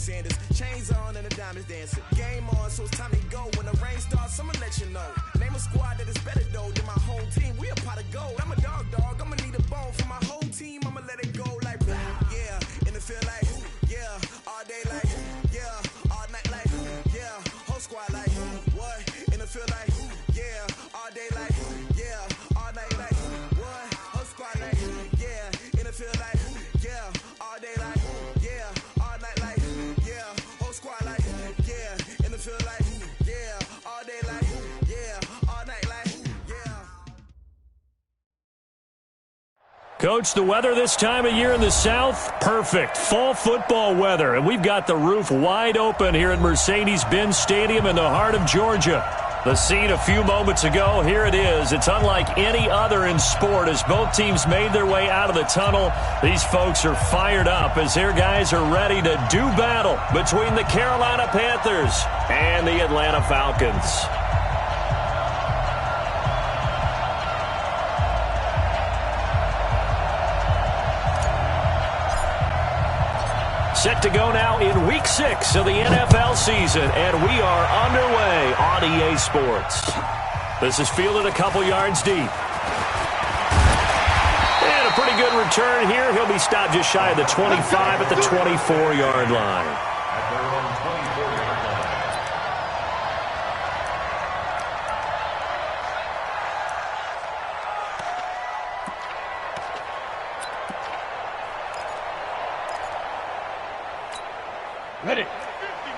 Sanders. Chains on and the diamonds dancing. Game on, so it's time to go. When the rain starts, I'ma let you know. Name a squad that is better though than my whole team. We a pot of gold. I'm a dog. I'ma need a bone for my whole team. I'ma let it go like blah. Yeah, and it feel like yeah, all day like yeah, all night like yeah, whole squad like what? And it feel like yeah, all day like yeah, all night like what? Whole squad like yeah, and it feel like yeah, all day like yeah, all night like yeah, whole squad like yeah, and it feel like yeah, all day like yeah, all night like yeah. Coach, the weather this time of year in the South, perfect. Fall football weather, and we've got the roof wide open here at Mercedes-Benz Stadium in the heart of Georgia. The scene a few moments ago, here it is. It's unlike any other in sport as both teams made their way out of the tunnel. These folks are fired up as their guys are ready to do battle between the Carolina Panthers and the Atlanta Falcons. Set to go now in Week 6 of the NFL season, and we are underway on EA Sports. This is fielded a couple yards deep. And a pretty good return here. He'll be stopped just shy of the 25 at the 24-yard line. Ready. 50,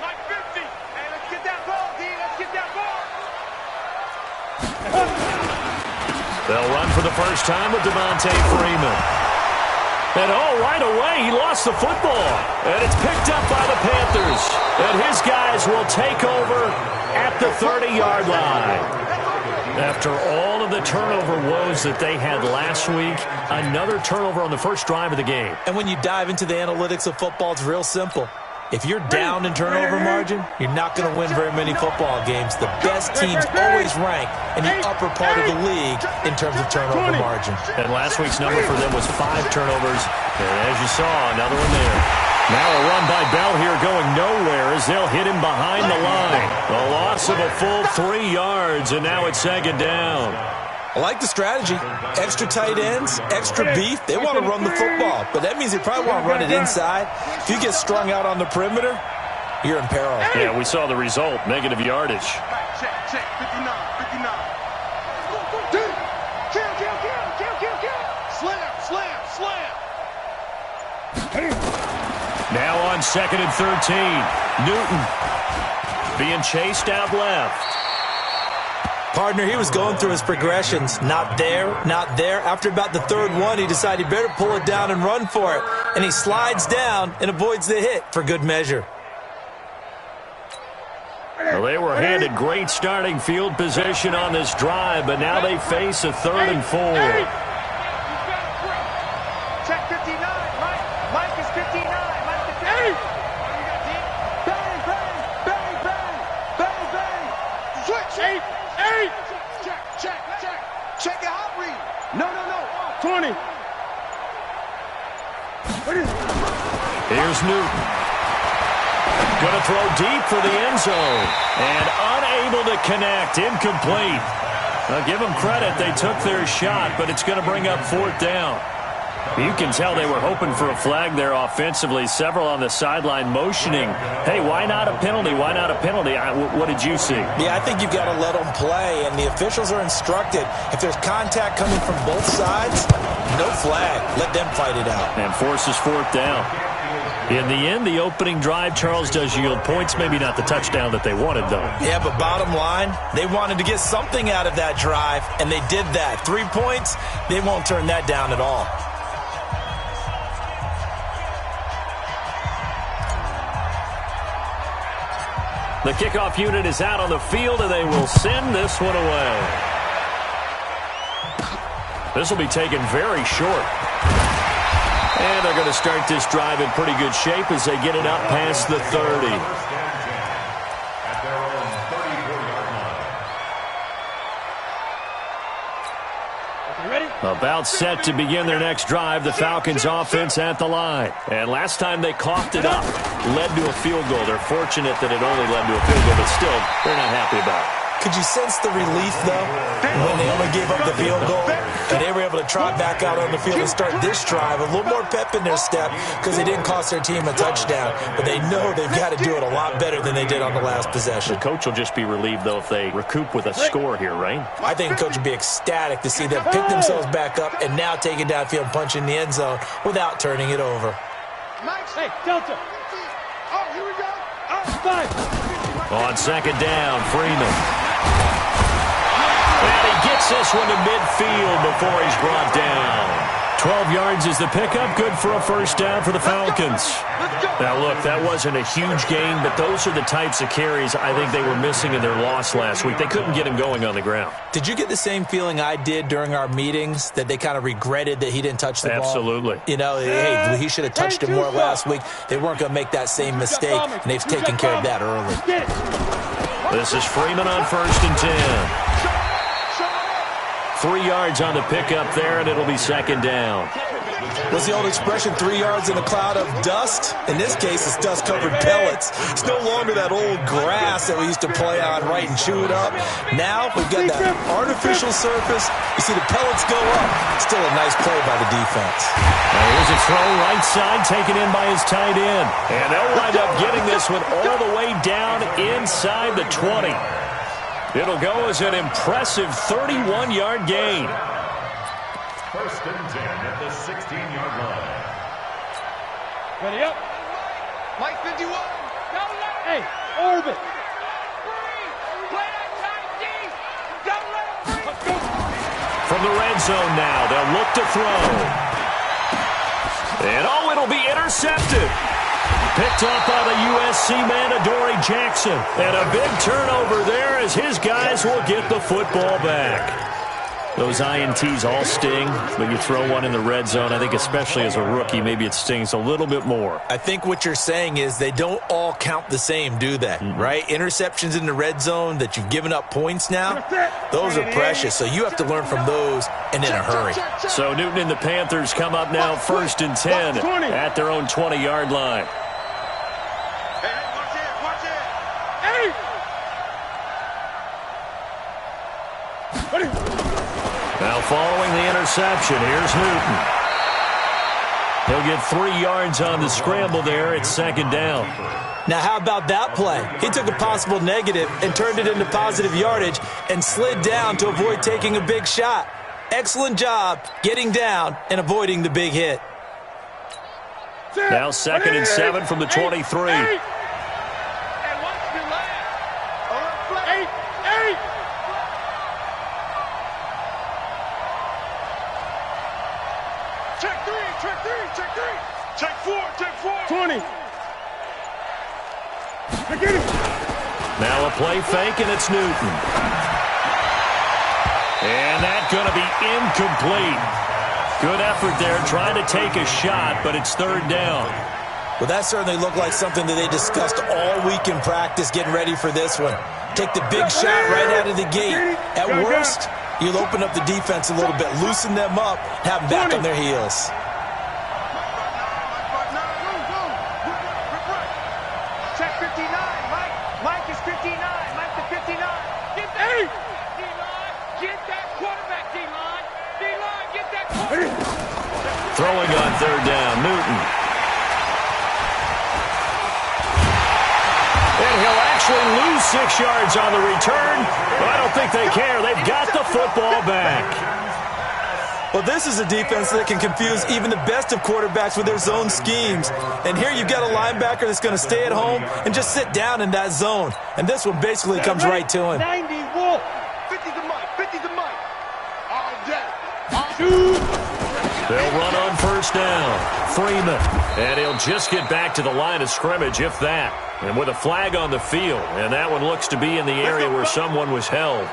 Mike 50. Hey, let's get that ball, D. Let's get that ball. They'll run for the first time with Devontae Freeman. And right away, he lost the football. And it's picked up by the Panthers. And his guys will take over at the 30-yard line. After all of the turnover woes that they had last week, another turnover on the first drive of the game. And when you dive into the analytics of football, it's real simple. If you're down in turnover margin, you're not going to win very many football games. The best teams always rank in the upper part of the league in terms of turnover margin. And last week's number for them was 5 turnovers. And as you saw, another one there. Now a run by Bell here going nowhere as they'll hit him behind the line. A loss of a full 3 yards, and now it's second down. I like the strategy. Extra tight ends, extra beef. They want to run the football, but that means they probably want to run it inside. If you get strung out on the perimeter, you're in peril. Yeah, we saw the result, negative yardage. Check, 59, 59. Kill. Slam. Now on 2nd and 13. Newton being chased out left. Partner, he was going through his progressions. Not there. After about the third one, he decided he better pull it down and run for it. And he slides down and avoids the hit for good measure. Well, they were handed great starting field position on this drive, but now they face a 3rd and 4. Check 59, Mike. Mike is 59. Mike is 59. Bang. Switch. 8. Check your hot read. No. 20. Here's Newton. Going to throw deep for the end zone. And unable to connect. Incomplete. Now, give them credit. They took their shot, but it's going to bring up 4th down. You can tell they were hoping for a flag there offensively. Several on the sideline motioning, hey, why not a penalty? What did you see? Yeah, I think you've got to let them play, and the officials are instructed. If there's contact coming from both sides, no flag. Let them fight it out. And forces 4th down. In the end, the opening drive, Charles, does yield points. Maybe not the touchdown that they wanted, though. Yeah, but bottom line, they wanted to get something out of that drive, and they did that. 3 points, they won't turn that down at all. The kickoff unit is out on the field, and they will send this one away. This will be taken very short. And they're going to start this drive in pretty good shape as they get it up past the 30. At their own 34-yard line. Okay, ready? About set to begin their next drive, the Falcons offense at the line. And last time they coughed it up, led to a field goal. They're fortunate that it only led to a field goal, but still, they're not happy about it. Could you sense the relief, though, when they only gave up the field goal? And they were able to trot back out on the field and start this drive. A little more pep in their step because they didn't cost their team a touchdown. But they know they've got to do it a lot better than they did on the last possession. The coach will just be relieved, though, if they recoup with a score here, right? I think the coach would be ecstatic to see them pick themselves back up and now take it downfield and punch in the end zone without turning it over. Hey, Delta. Oh, here we go. Oh, five. On second down, Freeman. And he gets this one to midfield before he's brought down. 12 yards is the pickup, good for a first down for the Falcons. Now, look, that wasn't a huge gain, but those are the types of carries I think they were missing in their loss last week. They couldn't get him going on the ground. Did you get the same feeling I did during our meetings, that they kind of regretted that he didn't touch the ball? Absolutely. You know, hey, he should have touched it more last week. They weren't going to make that same mistake, and they've taken care of that early. This is Freeman on 1st and 10. 3 yards on the pickup there, and it'll be second down. What's the old expression, 3 yards in a cloud of dust? In this case, it's dust-covered pellets. It's no longer that old grass that we used to play on, right, and chew it up. Now we've got that artificial surface. You see the pellets go up. Still a nice play by the defense. Now here's a throw right side, taken in by his tight end. And they'll wind up getting this one all the way down inside the 20. It'll go as an impressive 31-yard gain. 1st and 10 at the 16-yard line. Ready up. Mike 51. Hey, orbit. Play that tight D. Don't let him free. From the red zone now, they'll look to throw. And oh, it'll be intercepted. Picked up by the USC man, Adoree Jackson. And a big turnover there as his guys will get the football back. Those INTs all sting, but you throw one in the red zone, I think especially as a rookie, maybe it stings a little bit more. I think what you're saying is they don't all count the same, do they? Right? Interceptions in the red zone that you've given up points now, those are precious. So you have to learn from those and in a hurry. So Newton and the Panthers come up now 1st and 10 at their own 20-yard line. Now following the interception, here's Newton. He'll get 3 yards on the scramble there. It's second down. Now how about that play? He took a possible negative and turned it into positive yardage and slid down to avoid taking a big shot. Excellent job getting down and avoiding the big hit. Now 2nd and 7 from the 23. Check four. 20. Now a play fake, and it's Newton. And that's going to be incomplete. Good effort there, trying to take a shot, but it's 3rd down. Well, that certainly looked like something that they discussed all week in practice, getting ready for this one. Take the big shot right out of the gate. At worst, you'll open up the defense a little bit, loosen them up, have them back on their heels. Check 59. Mike is 59. Mike to 59. Get that. D-line. Get that quarterback, D-line. D-line, get that quarterback. Throwing on 3rd down, Newton. And he'll actually lose 6 yards on the return, but I don't think they care. They've got the football back. Well, this is a defense that can confuse even the best of quarterbacks with their zone schemes. And here you've got a linebacker that's going to stay at home and just sit down in that zone. And this one basically comes right to him. 90 Wolf. 50 to Mike. 50 to Mike. All day. They'll run on 1st down. Freeman. And he'll just get back to the line of scrimmage, if that. And with a flag on the field. And that one looks to be in the area where someone was held.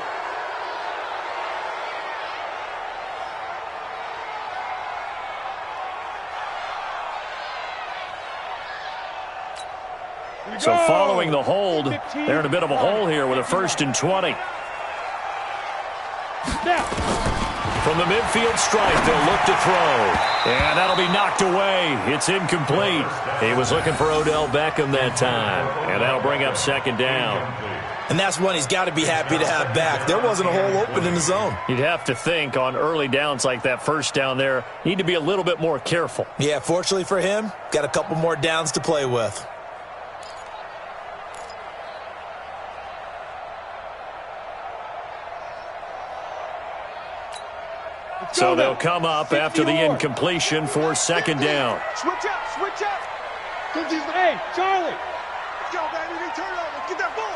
So following the hold, they're in a bit of a hole here with a 1st and 20. From the midfield stripe, they'll look to throw. And that'll be knocked away. It's incomplete. He was looking for Odell Beckham that time. And that'll bring up second down. And that's one he's got to be happy to have back. There wasn't a hole open in the zone. You'd have to think on early downs like that first down there, need to be a little bit more careful. Yeah, fortunately for him, got a couple more downs to play with. So they'll come up after the incompletion for second down. Switch up, switch up. Hey, Charlie. Let's go, baby. Turn over. Get that ball.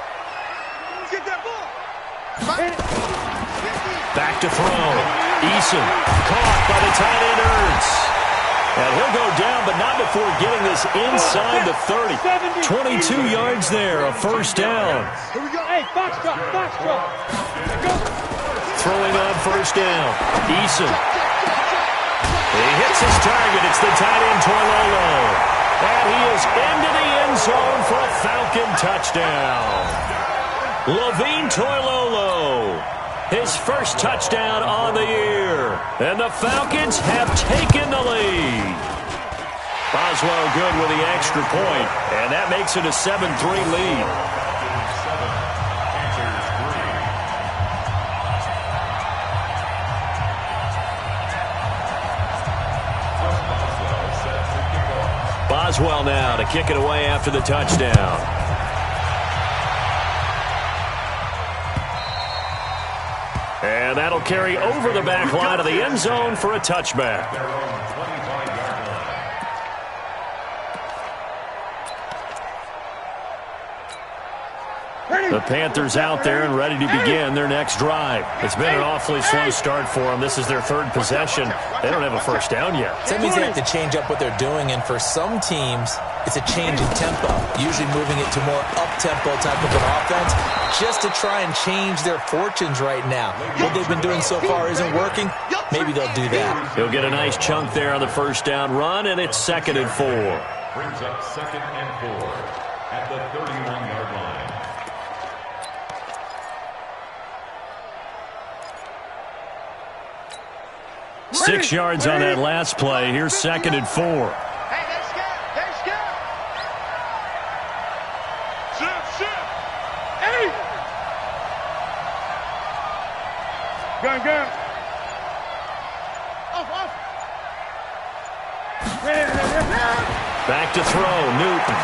Get that ball. Back to throw. Eason caught by the tight end Ertz. And he'll go down, but not before getting this inside the 30. 22 yards there, a first down. Here we go. Hey, box drop, box drop. Go. Throwing on first down. Eason. He hits his target. It's the tight end Toilolo. And he is into the end zone for a Falcon touchdown. Levine Toilolo. His first touchdown on the year. And the Falcons have taken the lead. Boswell good with the extra point. And that makes it a 7-3 lead. Boswell now to kick it away after the touchdown. And that'll carry over the back line of the end zone for a touchback. The Panthers out there and ready to begin their next drive. It's been an awfully slow start for them. This is their third possession. They don't have a first down yet. That means they have to change up what they're doing, and for some teams, it's a change in tempo, usually moving it to more up-tempo type of an offense, just to try and change their fortunes right now. What they've been doing so far isn't working. Maybe they'll do that. He'll get a nice chunk there on the first down run, and it's 2nd and 4. Brings up 2nd and 4 at the 31-yard line. 6 yards on that last play. Here's 2nd and 4. Hey, that's good. That's good. Shift. Hey. Gun. Off. Back to throw, Newton.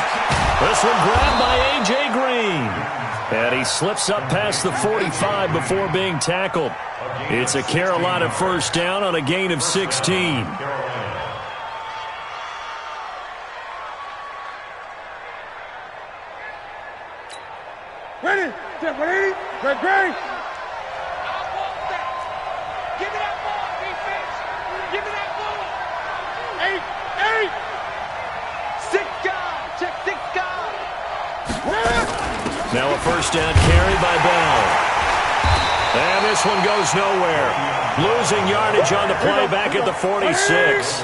This one grabbed by A.J. Green. And he slips up past the 45 before being tackled. It's a Carolina first down on a gain of 16. Ready. Great. Give me that ball, defense. Give me that ball. 8. Check 6 guys. Now a first down carry by Bell. And this one goes nowhere. Losing yardage on the play back at the 46.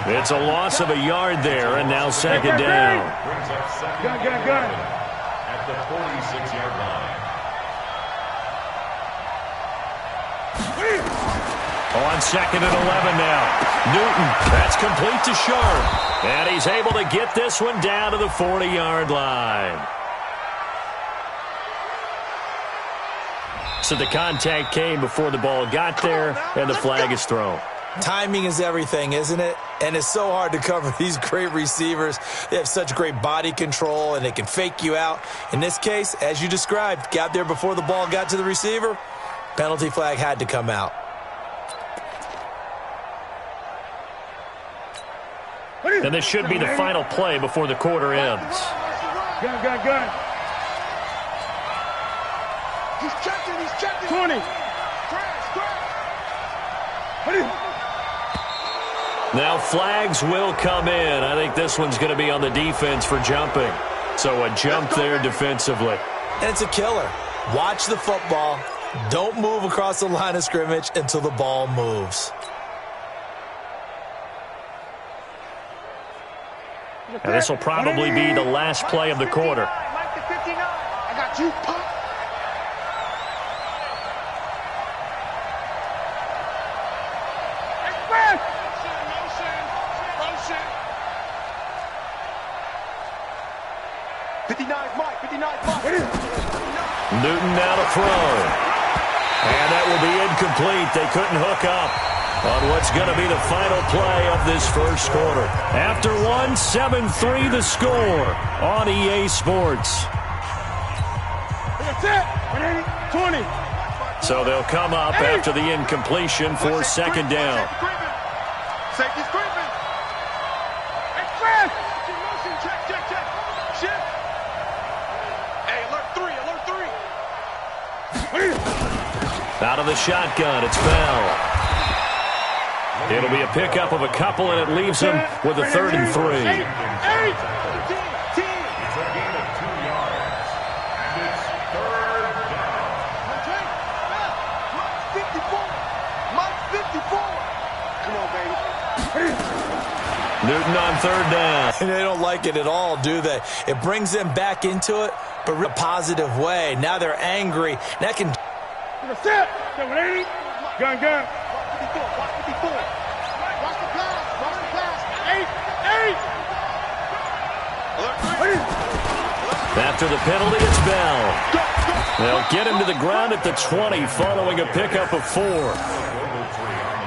It's a loss of a yard there, and now 2nd down. Gun. At the 46-yard line. On 2nd and 11 now. Newton, that's complete to Sharp. And he's able to get this one down to the 40-yard line. So the contact came before the ball got there, and the flag is thrown. Timing is everything, isn't it? And it's so hard to cover these great receivers. They have such great body control, and they can fake you out. In this case, as you described, got there before the ball got to the receiver. Penalty flag had to come out. And this should be the final play before the quarter ends. Gun. He's checking. 20. Now flags will come in. I think this one's going to be on the defense for jumping. So a jump there defensively. And it's a killer. Watch the football. Don't move across the line of scrimmage until the ball moves. And this will probably be the last play of the quarter. Mike the 59. I got you, pop. Mike. 59's Mike. Newton now to throw. And that will be incomplete. They couldn't hook up on what's going to be the final play of this first quarter. After one, 7-3 the score on EA Sports. That's it. 20. So they'll come up after the incompletion for second down. Safety's creeping. Hey, Chris! Motion, check. Shift. Hey, alert 3. Out of the shotgun, it's Bell. It'll be a pickup of a couple, and it leaves them with a 3rd and 3. It's a gain of 2 yards. And it's 3rd down. Mike 54. Come on, baby. Newton on 3rd down. And they don't like it at all, do they? It brings them back into it, but in a positive way. Now they're angry. That can... Set. 780. Gun. 54. Watch the pass. 8. After the penalty, it's Bell. They'll get him to the ground at the 20 following a pickup of 4.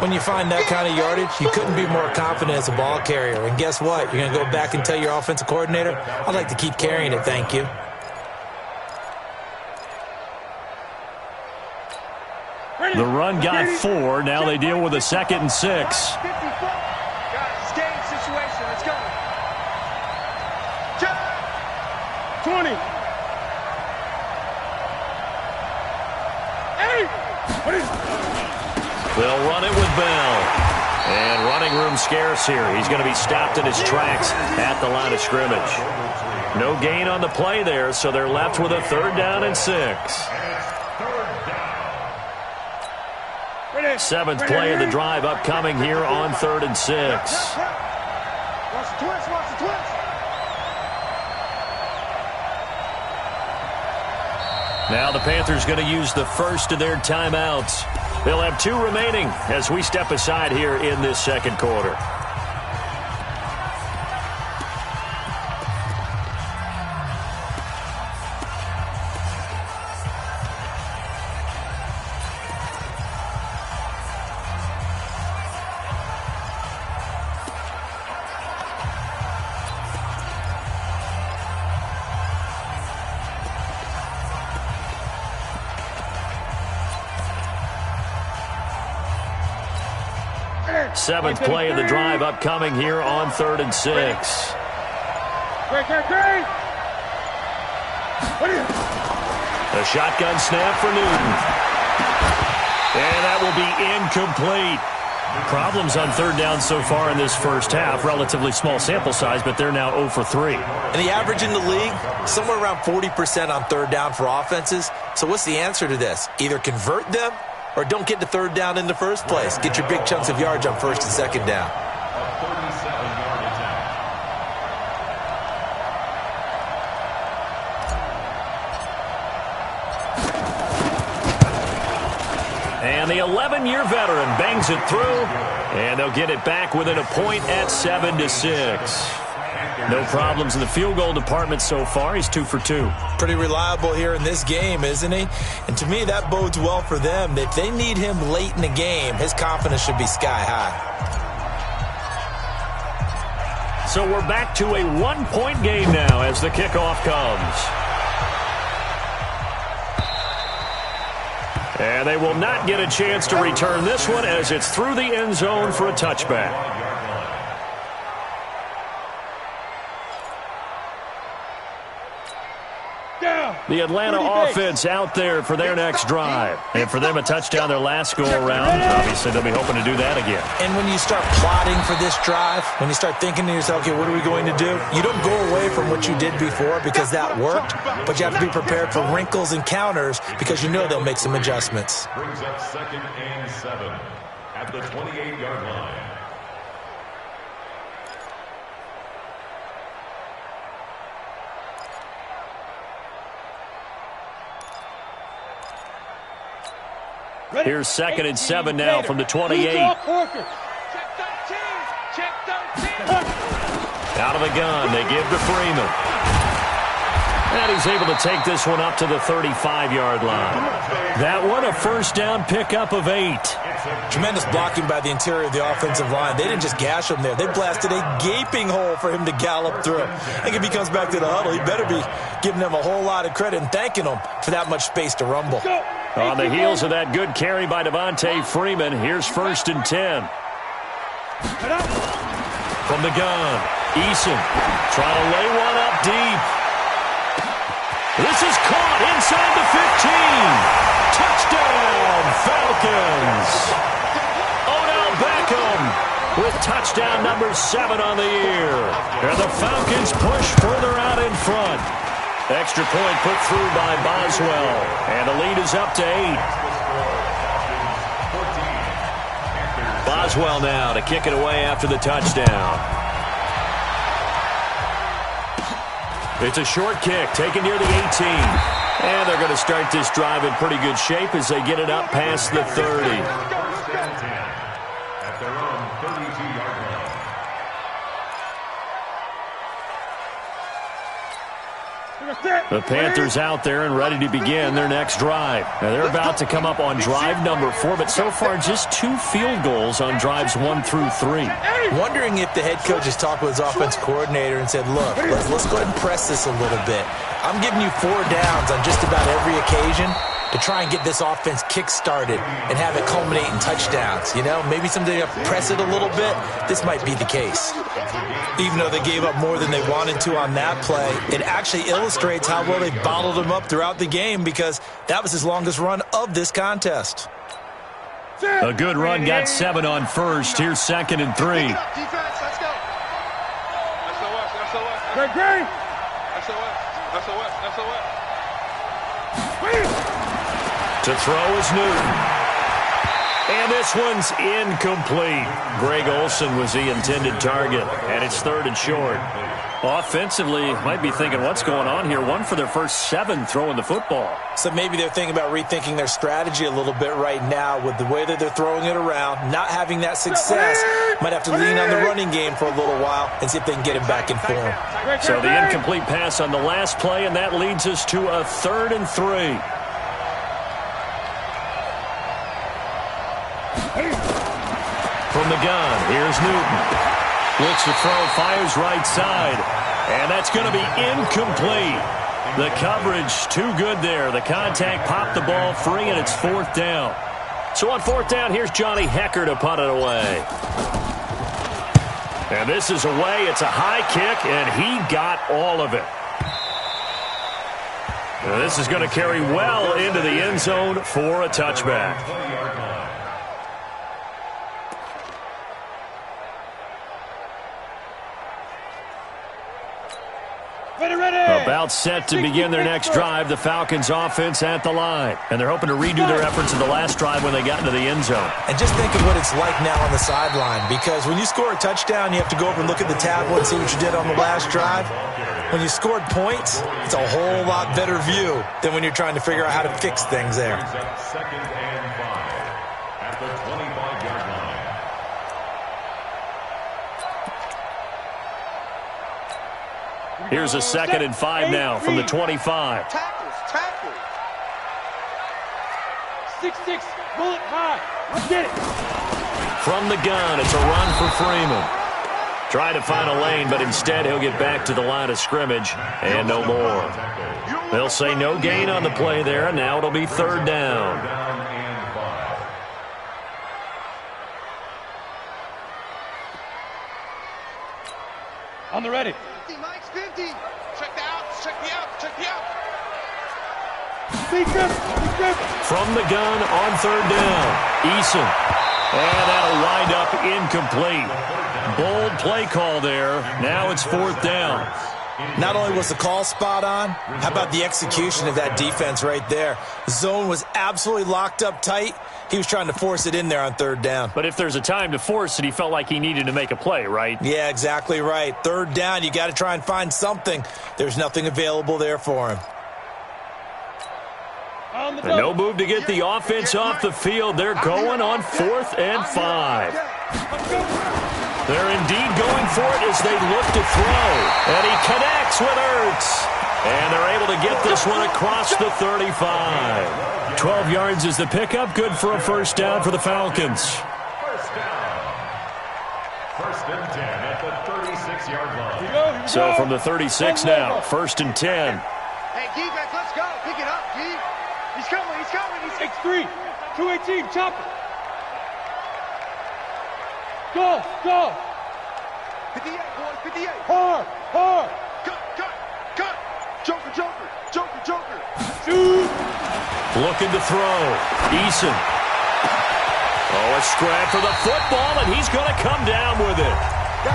When you find that kind of yardage, you couldn't be more confident as a ball carrier. And guess what? You're going to go back and tell your offensive coordinator, I'd like to keep carrying it, thank you. The run got 4. Now they deal with a 2nd and 6. Guys, it's game situation. Let's go. 20. 8. They'll run it with Bell. And running room scarce here. He's going to be stopped in his tracks at the line of scrimmage. No gain on the play there, so they're left with a 3rd down and 6. 7th play of the drive upcoming here on 3rd and 6. Watch the twist. Now the Panthers going to use the first of their timeouts. They'll have 2 remaining as we step aside here in this second quarter. Seventh play of the drive upcoming here on 3rd and 6. A shotgun snap for Newton. And that will be incomplete. Problems on 3rd down so far in this first half. Relatively small sample size, but they're now 0 for 3. And the average in the league, somewhere around 40% on 3rd down for offenses. So what's the answer to this? Either convert them or don't get to 3rd down in the first place. Get your big chunks of yards on 1st and 2nd down. A 37-yard attempt. And the 11-year veteran bangs it through, and they'll get it back within a point at 7-6. No problems in the field goal department so far. He's 2 for 2. Pretty reliable here in this game, isn't he? And to me, that bodes well for them. If they need him late in the game, his confidence should be sky high. So we're back to a 1-point game now as the kickoff comes. And they will not get a chance to return this one as it's through the end zone for a touchback. The Atlanta offense out there for their next drive. And for them, a touchdown their last go-around. Obviously, they'll be hoping to do that again. And when you start plotting for this drive, when you start thinking to yourself, okay, what are we going to do? You don't go away from what you did before because that worked, but you have to be prepared for wrinkles and counters because you know they'll make some adjustments. Brings up 2nd and 7 at the 28-yard line. Here's 2nd and 7 now from the 28. Check 13. Out of the gun, they give to Freeman. And he's able to take this one up to the 35-yard line. That one, a first down pickup of 8. Tremendous blocking by the interior of the offensive line. They didn't just gash him there. They blasted a gaping hole for him to gallop through. I think if he comes back to the huddle, he better be giving them a whole lot of credit and thanking them for that much space to rumble. On the heels of that good carry by Devontae Freeman, here's 1st and 10. From the gun, Eason trying to lay one up deep. This is caught inside the 15. Touchdown, Falcons. Odell Beckham with touchdown number 7 on the year. And the Falcons push further out in front. Extra point put through by Boswell. And the lead is up to 8. Boswell now to kick it away after the touchdown. It's a short kick, taken near the 18. And they're going to start this drive in pretty good shape as they get it up past the 30. At their own 32-yard line. The Panthers out there and ready to begin their next drive. Now they're about to come up on drive number 4, but so far just 2 field goals on drives 1 through 3. Wondering if the head coach has talked with his offense coordinator and said, look, let's go ahead and press this a little bit. I'm giving you 4 downs on just about every occasion to try and get this offense kick-started and have it culminate in touchdowns. You know, maybe someday press it a little bit. This might be the case. Even though they gave up more than they wanted to on that play, it actually illustrates how well they bottled him up throughout the game because that was his longest run of this contest. A good run got 7 on first. Here's 2nd and 3. Defense, let's go. SOS. Great. SOS. To throw is Newton. And this one's incomplete. Greg Olsen was the intended target, and it's 3rd and short. Offensively, might be thinking, what's going on here? 1 for their first 7 throwing the football. So maybe they're thinking about rethinking their strategy a little bit right now with the way that they're throwing it around, not having that success. Might have to lean on the running game for a little while and see if they can get him back in form. So the incomplete pass on the last play, and that leads us to a 3rd and 3. From the gun, here's Newton. Looks to throw, fires right side. And that's going to be incomplete. The coverage too good there. The contact popped the ball free, and it's 4th down. So on 4th down, here's Johnny Hecker to punt it away. And this is away. It's a high kick, and he got all of it. Now this is going to carry well into the end zone for a touchback. About set to begin their next drive, the Falcons offense at the line. And they're hoping to redo their efforts in the last drive when they got into the end zone. And just think of what it's like now on the sideline, because when you score a touchdown, you have to go over and look at the tablet and see what you did on the last drive. When you scored points, it's a whole lot better view than when you're trying to figure out how to fix things there. 2nd and 5 at the 25-yard line. Here's a 2nd and 5 now from the 25. Tackles. 6'6", bullet high. Let's get it. From the gun, it's a run for Freeman. Trying to find a lane, but instead he'll get back to the line of scrimmage and no more. They'll say no gain on the play there, and now it'll be 3rd down. On the ready. 50, Mike's 50. Check the outs. From the gun on 3rd down, Eason. And that'll wind up incomplete. Bold play call there. Now it's 4th down. Not only was the call spot on, how about the execution of that defense right there? The zone was absolutely locked up tight. He was trying to force it in there on 3rd down. But if there's a time to force it, he felt like he needed to make a play, right? Yeah, exactly right. 3rd down, you got to try and find something. There's nothing available there for him. And no move to get the offense off the field. They're going on 4th and 5. They're indeed going for it as they look to throw. And he connects with Ertz. And they're able to get this one across the 35. 12 yards is the pickup. Good for a first down for the Falcons. First down. First and 10 at the 36-yard line. So from the 36 now, first and 10. Hey, defense, let's go. Pick it up, G. He's coming, he's coming. He's 6-3, 218, chop it. Go, go. 58, boys, 58. Hard, hard. Cut. Joker. Shoot. Looking to throw. Eason. Oh, a scrap for the football, and he's going to come down with it.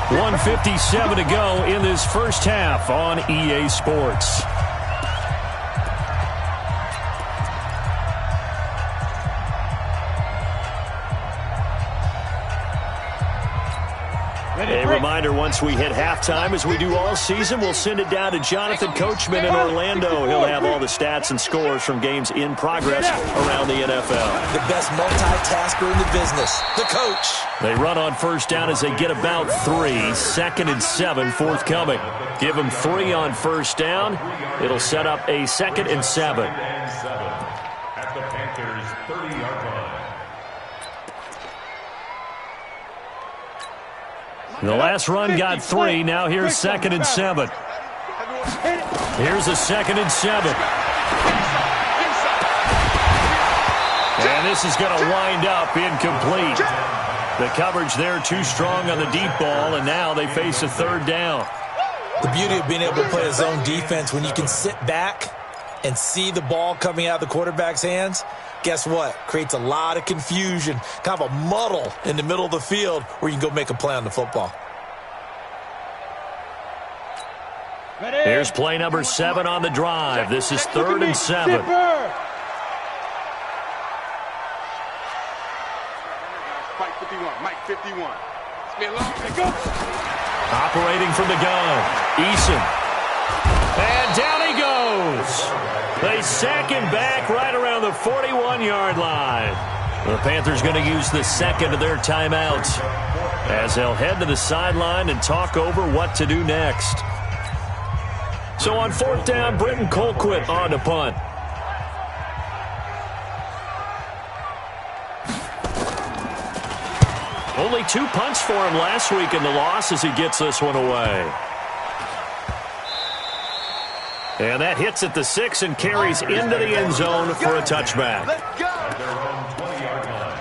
1:57 to go in this first half on EA Sports. A reminder, once we hit halftime, as we do all season, we'll send it down to Jonathan Coachman in Orlando. He'll have all the stats and scores from games in progress around the NFL. The best multitasker in the business, the coach. They run on first down as they get about 3. Second and 7 forthcoming. Give them 3 on first down. It'll set up a second and 7. At the Panthers' 30-yard line. The last run got 3. Now here's second and 7. Here's a second and 7. And this is going to wind up incomplete. The coverage there too strong on the deep ball, and now they face a third down. The beauty of being able to play a zone defense when you can sit back and see the ball coming out of the quarterback's hands, guess what? Creates a lot of confusion, kind of a muddle in the middle of the field where you can go make a play on the football. Here's play number 7 on the drive. This is third and 7. Mike 51. Operating from the gun. Eason. And down he goes. They sack him back right around the 41-yard line. The Panthers going to use the second of their timeouts as they'll head to the sideline and talk over what to do next. So on fourth down, Britton Colquitt on to punt. Only 2 punts for him last week in the loss as he gets this one away. And that hits at the 6 and carries into the end zone for a touchback. Let's go. At their own 20-yard line.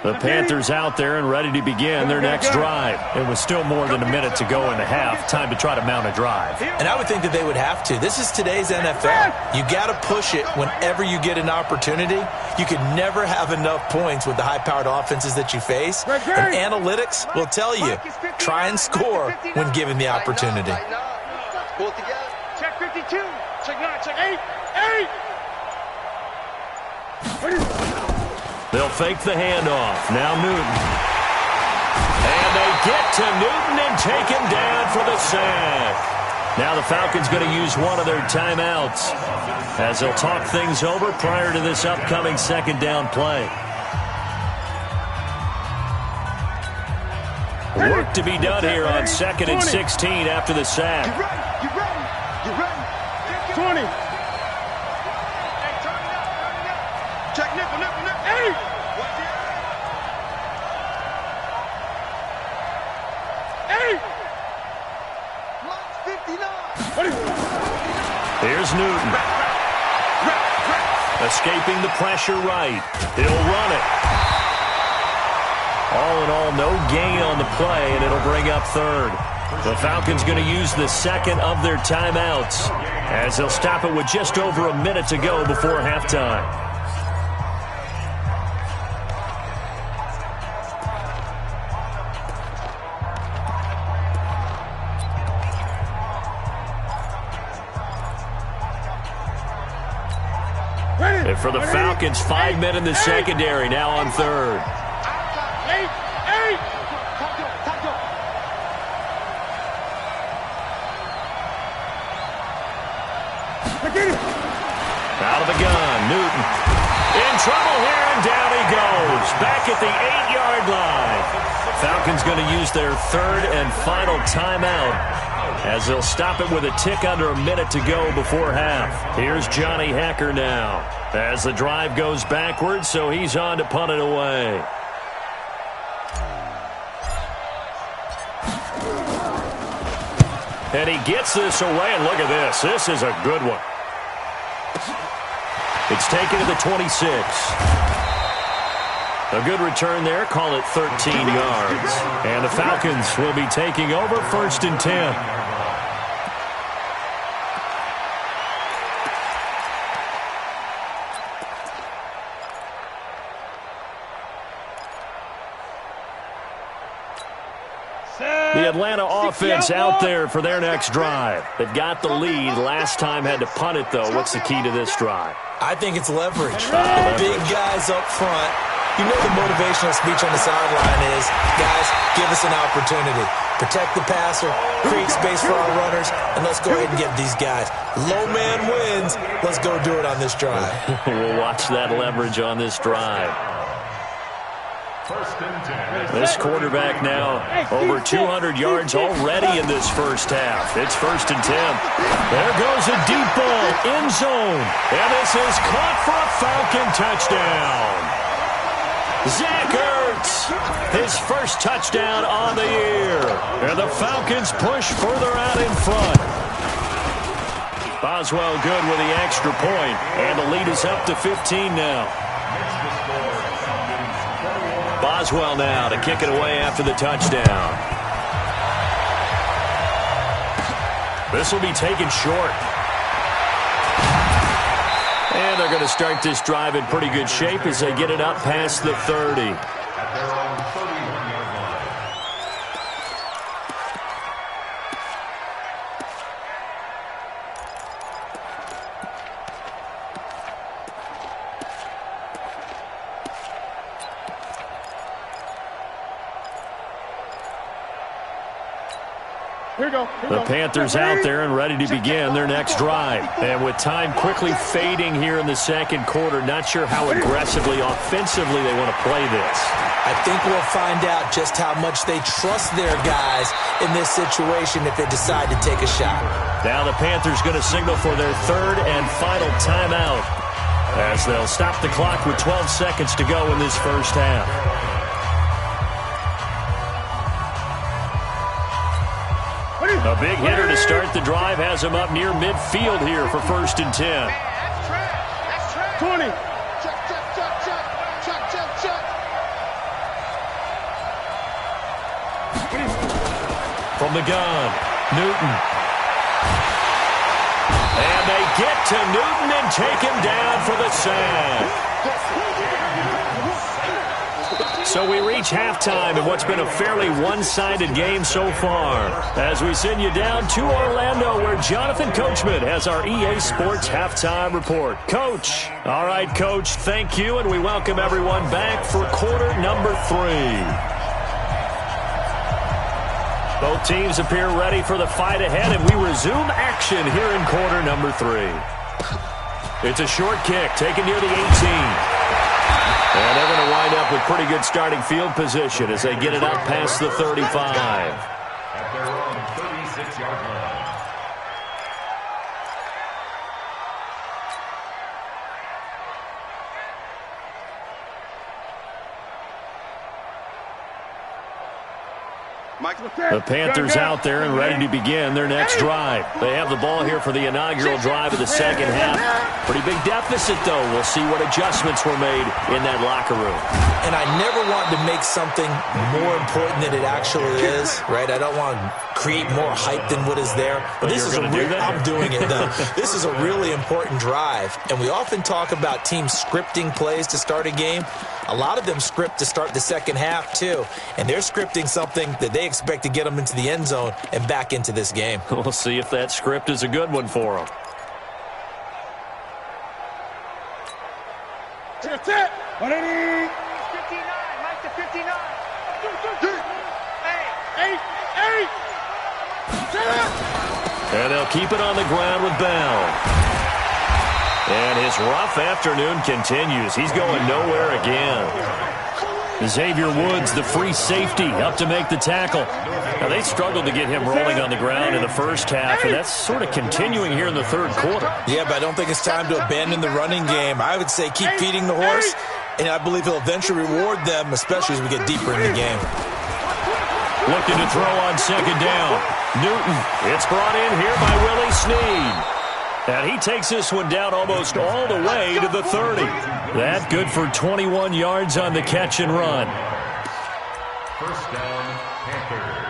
The Panthers out there and ready to begin their next drive. And with still more than a minute to go in the half, time to try to mount a drive. And I would think that they would have to. This is today's NFL. You got to push it whenever you get an opportunity. You can never have enough points with the high-powered offenses that you face. And analytics will tell you, try and score when given the opportunity. Pull it together. Check 52. Check 9. Check 8. They'll fake the handoff. Now Newton. And they get to Newton and take him down for the sack. Now the Falcons going to use one of their timeouts as they'll talk things over prior to this upcoming second down play. Work to be done here on second and 16 after the sack. You ready? 20. Check nickel. 8. Here's Newton. Escaping the pressure right. He'll run it. All in all, no gain on the play, and it'll bring up third. The Falcons going to use the second of their timeouts as they'll stop it with just over a minute to go before halftime. And for the Falcons, 5 men in the secondary, now on third. 8. Out of the gun, Newton. In trouble here, and down he goes. Back at the 8-yard line. Falcons going to use their third and final timeout as they'll stop it with a tick under a minute to go before half. Here's Johnny Hacker now as the drive goes backwards, so he's on to punt it away. And he gets this away, and look at this. This is a good one. It's taken to the 26. A good return there. Call it 13 yards. And the Falcons will be taking over 1st and 10. The Atlanta offense out there for their next drive. They've got the lead. Last time had to punt it, though. What's the key to this drive? I think it's leverage. The big guys up front. You know the motivational speech on the sideline is, guys, give us an opportunity. Protect the passer, create space for our runners, and let's go ahead and get these guys. Low man wins. Let's go do it on this drive. We'll watch that leverage on this drive. This quarterback now over 200 yards already in this first half. It's 1st and 10. There goes a deep ball, end zone. And this is caught for a Falcon touchdown. Zach Ertz, his first touchdown on the year. And the Falcons push further out in front. Boswell good with the extra point. And the lead is up to 15 now. Boswell now to kick it away after the touchdown. This will be taken short. And they're going to start this drive in pretty good shape as they get it up past the 30. The Panthers out there and ready to begin their next drive. And with time quickly fading here in the second quarter, not sure how aggressively, offensively they want to play this. I think we'll find out just how much they trust their guys in this situation if they decide to take a shot. Now the Panthers going to signal for their third and final timeout as they'll stop the clock with 12 seconds to go in this first half. A big hitter to start the drive has him up near midfield here for 1st and 10. That's track. 20. Check. From the gun, Newton. And they get to Newton and take him down for the sack. So we reach halftime in what's been a fairly one-sided game so far as we send you down to Orlando where Jonathan Coachman has our EA Sports Halftime Report. Coach. All right, Coach, thank you, and we welcome everyone back for quarter number 3. Both teams appear ready for the fight ahead, and we resume action here in quarter number 3. It's a short kick taken near the 18. And they're going to wind up with pretty good starting field position as they get it up past the 35. At their own 36-yard line. The Panthers out there and ready to begin their next drive. They have the ball here for the inaugural drive of the second half. Pretty big deficit, though. We'll see what adjustments were made in that locker room. And I never want to make something more important than it actually is, right? I don't want to create more hype than what is there. But this is I'm doing it, though. This is a really important drive. And we often talk about teams scripting plays to start a game. A lot of them script to start the second half, too. And they're scripting something that they expect to get them into the end zone and back into this game. We'll see if that script is a good one for them. That's it. 59, Mike to 59. Eight. And they'll keep it on the ground with Bell. And his rough afternoon continues. He's going nowhere again. Xavier Woods, the free safety, up to make the tackle. Now, they struggled to get him rolling on the ground in the first half, and that's sort of continuing here in the third quarter. Yeah, but I don't think it's time to abandon the running game. I would say keep feeding the horse, and I believe he'll eventually reward them, especially as we get deeper in the game. Looking to throw on second down. Newton, it's brought in here by Willie Snead. And he takes this one down almost all the way to the 30. That good for 21 yards on the catch and run. First down, Panthers.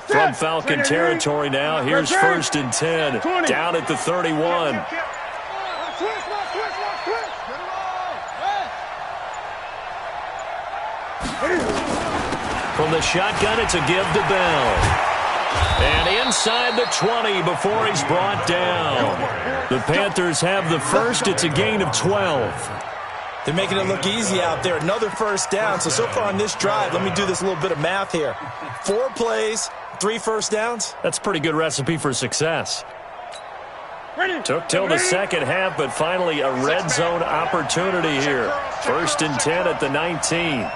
From Falcon territory now, here's 1st and 10, down at the 31. From the shotgun, it's a give to Bell. And inside the 20 before he's brought down. The Panthers have the first. It's a gain of 12. They're making it look easy out there. Another first down. So far on this drive, let me do this little bit of math here. 4 plays, 3 first downs. That's a pretty good recipe for success. Took till the second half, but finally a red zone opportunity here. 1st and 10 at the 19.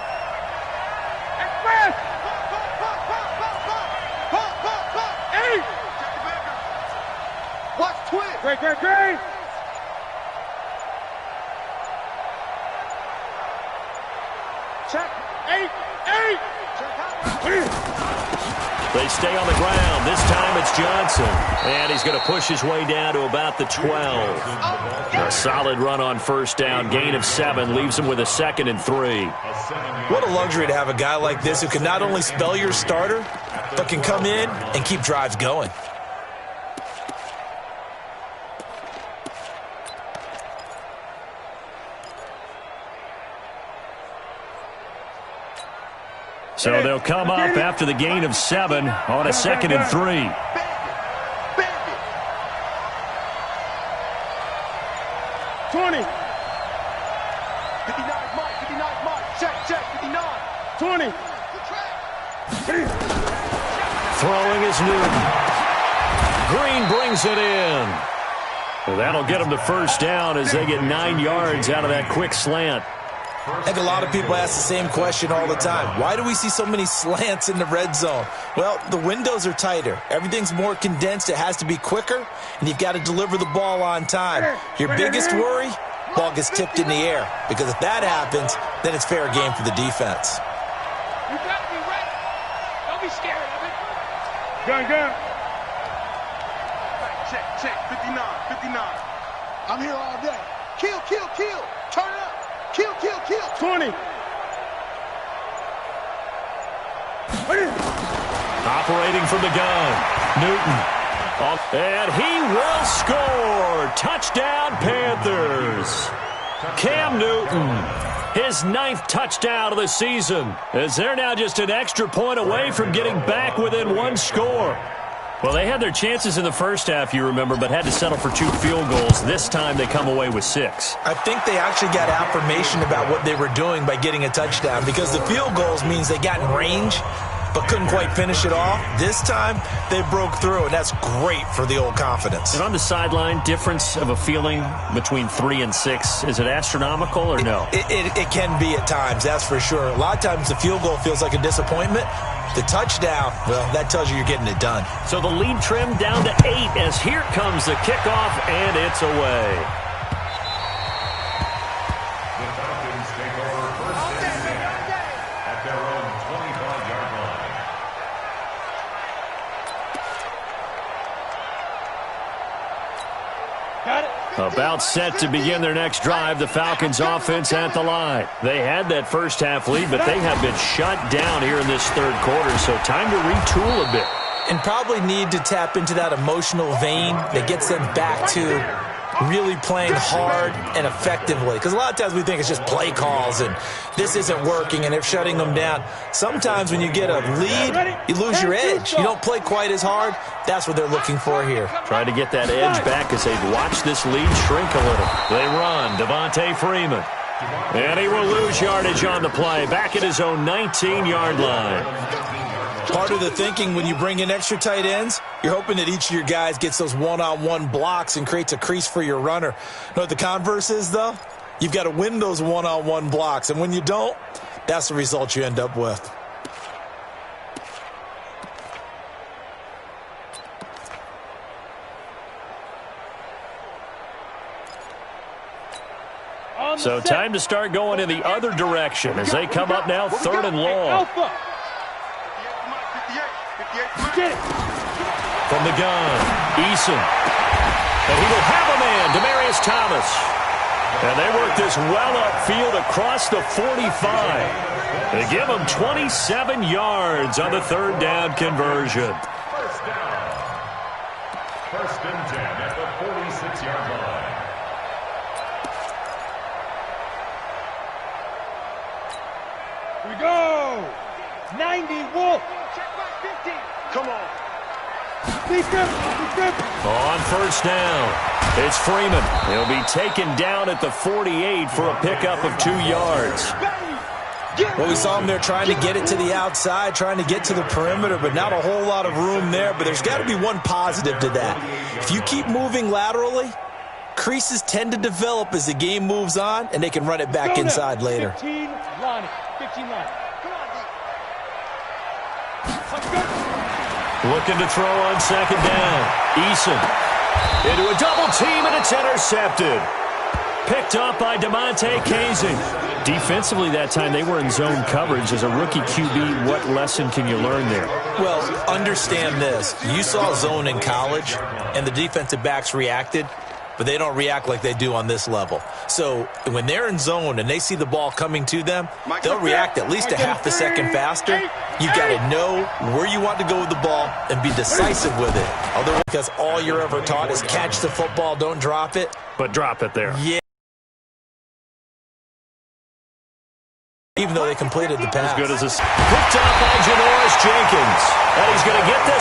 Watch twist. Great. Check. 8. They stay on the ground. This time it's Johnson. And he's going to push his way down to about the 12. A solid run on first down. Gain of 7 leaves him with a 2nd and 3. What a luxury to have a guy like this who can not only spell your starter, but can come in and keep drives going. So they'll come up after the gain of 7 on a 2nd and 3. 20. 59 Mike. Check, 59. 20. Throwing is Newton. Green brings it in. Well, that'll get them the first down as they get 9 yards out of that quick slant. I think a lot of people ask the same question all the time. Why do we see so many slants in the red zone? Well, the windows are tighter. Everything's more condensed. It has to be quicker, and you've got to deliver the ball on time. Your biggest worry, ball gets tipped in the air. Because if that happens, then it's fair game for the defense. You got to be ready. Don't be scared of it. Gun. Check. 59. I'm here all day. Kill. Turn it up. Kill. 20. Operating from the gun, Newton. And he will score. Touchdown, Panthers. Cam Newton, his 9th touchdown of the season, as they're now just an extra point away from getting back within 1 score. Well, they had their chances in the first half, you remember, but had to settle for 2 field goals. This time they come away with 6. I think they actually got affirmation about what they were doing by getting a touchdown, because the field goals means they got in range but couldn't quite finish it off. This time they broke through, and that's great for the old confidence. And on the sideline, difference of a feeling between 3 and 6, is it astronomical or no? It can be at times, that's for sure. A lot of times the field goal feels like a disappointment. The touchdown, well, that tells you you're getting it done. So the lead trimmed down to 8 as here comes the kickoff, and it's away. The Falcons take over 1st and 10 at their own 25-yard line. Got it. About set to begin their next drive, the Falcons offense at the line. They had that first half lead, but they have been shut down here in this third quarter, so time to retool a bit. And probably need to tap into that emotional vein that gets them back to really playing hard and effectively. Because a lot of times we think it's just play calls and this isn't working and they're shutting them down. Sometimes when you get a lead, you lose your edge. You don't play quite as hard. That's what they're looking for here. Trying to get that edge back as they watch this lead shrink a little. They run. Devontae Freeman. And he will lose yardage on the play, back at his own 19-yard line. Part of the thinking when you bring in extra tight ends, you're hoping that each of your guys gets those one-on-one blocks and creates a crease for your runner. You know what the converse is, though? You've got to win those one-on-one blocks, and when you don't, that's the result you end up with. So time to start going in the other direction as they come up now, 3rd and long. From the gun, Eason. And he will have a man, Demaryius Thomas. And they work this well upfield across the 45. They give him 27 yards on the 3rd down conversion. First and 10 at the 46-yard line. We go! 90, Wolf! Check back 50! Come on. On 1st down, it's Freeman. He'll be taken down at the 48 for a pickup of 2 yards. Well, we saw him there trying to get it to the outside, trying to get to the perimeter, but not a whole lot of room there. But there's got to be one positive to that. If you keep moving laterally, creases tend to develop as the game moves on, and they can run it back inside later. 15 line. 15 line. Come on, Looking to throw on 2nd down. Eason into a double team, and it's intercepted. Picked up by DeMonte Casey. Defensively that time, they were in zone coverage. As a rookie QB, what lesson can you learn there? Well, understand this. You saw zone in college, and the defensive backs reacted, but they don't react like they do on this level. So when they're in zone and they see the ball coming to them, they'll react at least a half a second faster. You've got to know where you want to go with the ball and be decisive with it. Otherwise, because all you're ever taught is catch the football, don't drop it. But drop it there. Yeah. Even though they completed the pass. As good as this. Picked up by Janoris Jenkins. And he's going to get this